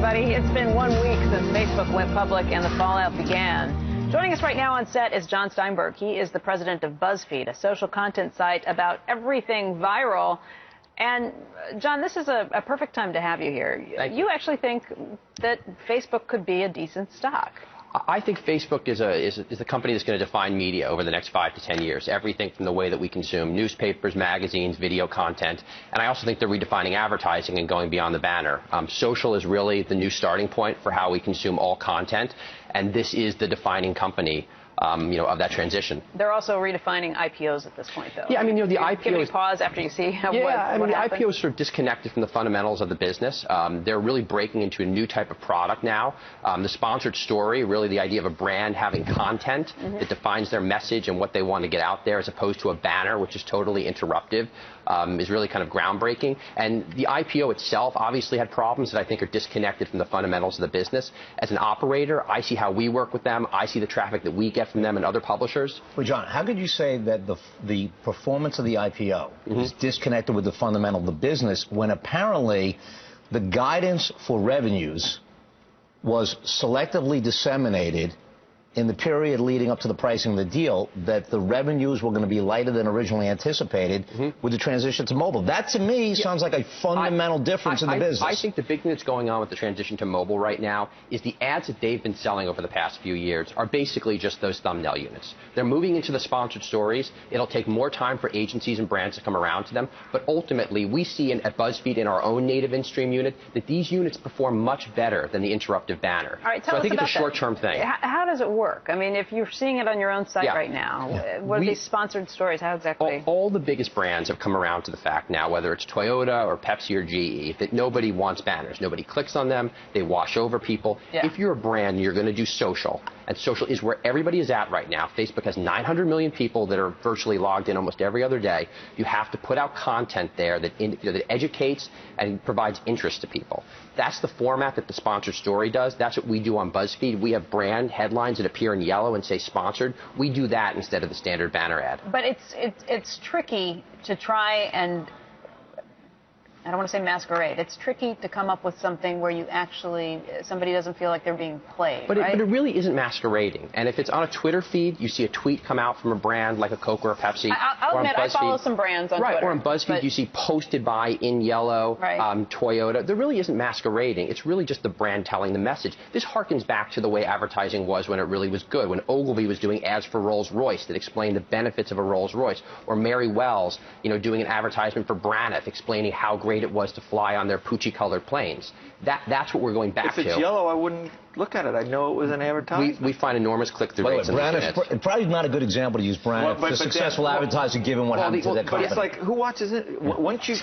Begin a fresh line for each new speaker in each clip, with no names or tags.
everybody. It's been 1 week since Facebook went public and the fallout began. Joining us right now on set is Jon Steinberg. He is the president of BuzzFeed, a social content site about everything viral. And, Jon, this is a perfect time to have you here. You actually think that Facebook could be a decent stock.
I think Facebook is a company that's going to define media over the next 5 to 10 years. Everything from the way that we consume newspapers, magazines, video content. And I also think they're redefining advertising and going beyond the banner. Social is really the new starting point for how we consume all content. And this is the defining company of that transition.
They're also redefining IPOs at this point, though.
Yeah, I mean, the IPO.
Give me pause after you see what
the
happened.
IPO is sort of disconnected from the fundamentals of the business. They're really breaking into a new type of product now. The sponsored story, really the idea of a brand having content that defines their message and what they want to get out there, as opposed to a banner, which is totally interruptive, is really kind of groundbreaking. And the IPO itself obviously had problems that I think are disconnected from the fundamentals of the business. As an operator, I see how we work with them. I see the traffic that we get from them and other publishers.
Well, Jon, how could you say that the performance of the IPO is disconnected with the fundamental of the business when apparently the guidance for revenues was selectively disseminated in the period leading up to the pricing of the deal, that the revenues were going to be lighter than originally anticipated with the transition to mobile? That, to me, sounds like a fundamental difference in the business.
I think the big thing that's going on with the transition to mobile right now is the ads that they've been selling over the past few years are basically just those thumbnail units. They're moving into the sponsored stories. It'll take more time for agencies and brands to come around to them. But ultimately, we see at BuzzFeed in our own native in-stream unit that these units perform much better than the interruptive banner.
All right,
so I think it's a short-term thing.
How does it work? I mean, if you're seeing it on your own site right now, what are these sponsored stories? How exactly?
All the biggest brands have come around to the fact now, whether it's Toyota or Pepsi or GE, that nobody wants banners. Nobody clicks on them. They wash over people.
Yeah.
If you're a brand, you're going to do social. And social is where everybody is at right now. Facebook has 900 million people that are virtually logged in almost every other day. You have to put out content there that educates and provides interest to people. That's the format that the sponsored story does. That's what we do on BuzzFeed. We have brand headlines that appear in yellow and say sponsored. We do that instead of the standard banner ad.
But it's tricky to try and, I don't want to say masquerade. It's tricky to come up with something where you actually, somebody doesn't feel like they're being played,
but
right?
But it really isn't masquerading. And if it's on a Twitter feed, you see a tweet come out from a brand like a Coke or a Pepsi.
I'll admit, I follow some brands on Twitter.
Or on BuzzFeed, you see posted by in yellow, Toyota. There really isn't masquerading. It's really just the brand telling the message. This harkens back to the way advertising was when it really was good, when Ogilvy was doing ads for Rolls-Royce that explained the benefits of a Rolls-Royce, or Mary Wells, doing an advertisement for Braniff explaining how great it was to fly on their Pucci-colored planes. That's what we're going back to.
If it's yellow, I wouldn't look at it. I'd know it was an advertisement.
We find enormous click-through rates.
Braniff, probably not a good example to use Braniff for successful advertising, given what happened to that company.
But it's like, who watches it?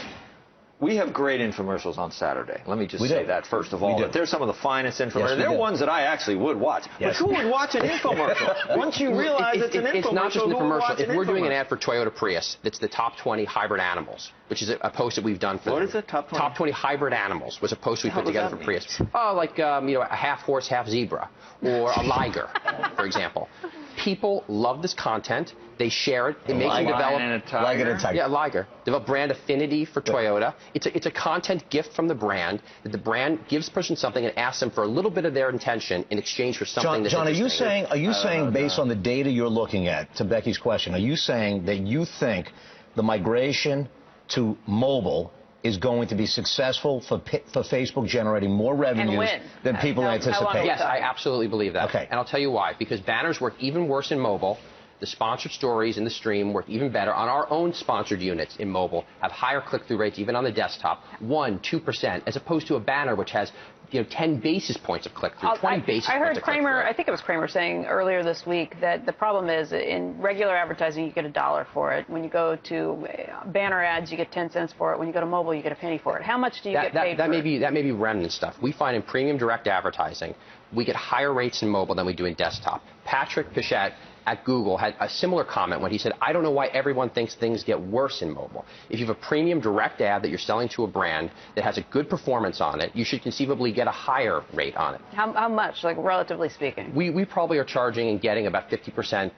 We have great infomercials on Saturday. Let me just say that, first of all. They're some of the finest infomercials.
Yes,
they're ones that I actually would watch. Yes. But who would watch an infomercial? Once you realize it's an infomercial,
it's not just an infomercial. If we're doing an
ad
ad for Toyota Prius, that's the top 20 hybrid animals, which is a post that we've done for
What is it? Top 20?
Top 20 hybrid animals was a post we put together for Prius. Oh, like, a half horse, half zebra, or a liger, for example. People love this content. They share it. It makes them develop.
Liger.
Liger. Develop brand affinity for Toyota. It's a content gift from the brand that the brand gives the person something and asks them for a little bit of their intention in exchange for something that's
Jon, are you saying based on the data you're looking at, to Becky's question, are you saying that you think the migration to mobile is going to be successful for Facebook generating more revenues than people anticipate?
Yes, I absolutely believe that.
Okay.
And I'll tell you why. Because banners work even worse in mobile. The sponsored stories in the stream work even better. On our own sponsored units in mobile have higher click-through rates even on the desktop, 1%, 2%, as opposed to a banner which has 10 basis points of click-through, 20 basis points of click-through.
I heard Kramer, I think it was Kramer saying earlier this week that the problem is in regular advertising you get $1 for it. When you go to banner ads you get 10 cents for it. When you go to mobile you get a penny for it. How much do you get paid for it?
That may be remnant stuff. We find in premium direct advertising we get higher rates in mobile than we do in desktop. Patrick Pichette at Google had a similar comment when he said, I don't know why everyone thinks things get worse in mobile. If you have a premium direct ad that you're selling to a brand that has a good performance on it, you should conceivably get a higher rate on it.
How much, like relatively speaking?
We probably are charging and getting about 50%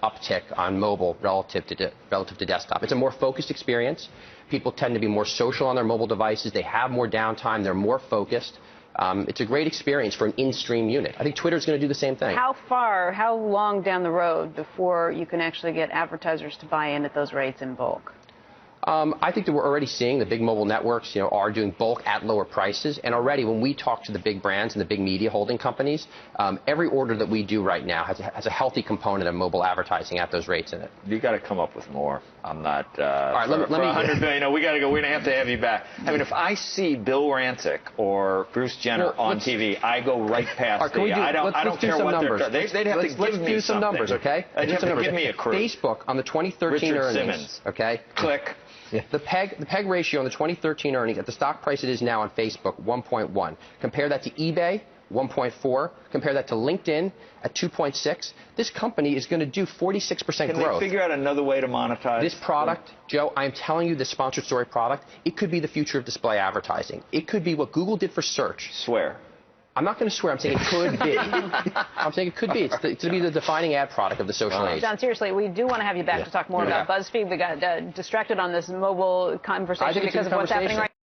uptick on mobile relative to desktop. It's a more focused experience. People tend to be more social on their mobile devices. They have more downtime. They're more focused. It's a great experience for an in-stream unit. I think Twitter's going to do the same thing.
How long down the road before you can actually get advertisers to buy in at those rates in bulk?
I think that we're already seeing the big mobile networks, are doing bulk at lower prices. And already when we talk to the big brands and the big media holding companies, every order that we do right now has a healthy component of mobile advertising at those rates in it.
You got to come up with more. I'm not.
All right, let me.
$100 billion, we got to go. We're gonna have to you back. I mean, if I see Bill Rancic or Bruce Jenner on TV, I go right past.
Right,
I don't care what
numbers.
They'd have to give me
some numbers, okay?
They'd have to give me a crew.
Facebook on the 2013
Richard
earnings.
Simmons.
Okay.
Click.
Yeah. The PEG ratio on the 2013 earnings at the stock price it is now on Facebook, 1.1. Compare that to eBay, 1.4. Compare that to LinkedIn at 2.6. This company is going to do 46% growth.
Can they figure out another way to monetize?
This product, Joe, I'm telling you, this sponsored story product, it could be the future of display advertising. It could be what Google did for search.
Swear.
I'm not going to swear. I'm saying it could be. I'm saying it could be. It's to be the defining ad product of the social age.
John, seriously, we do want to have you back to talk more about BuzzFeed. We got distracted on this mobile conversation because of what's happening right now.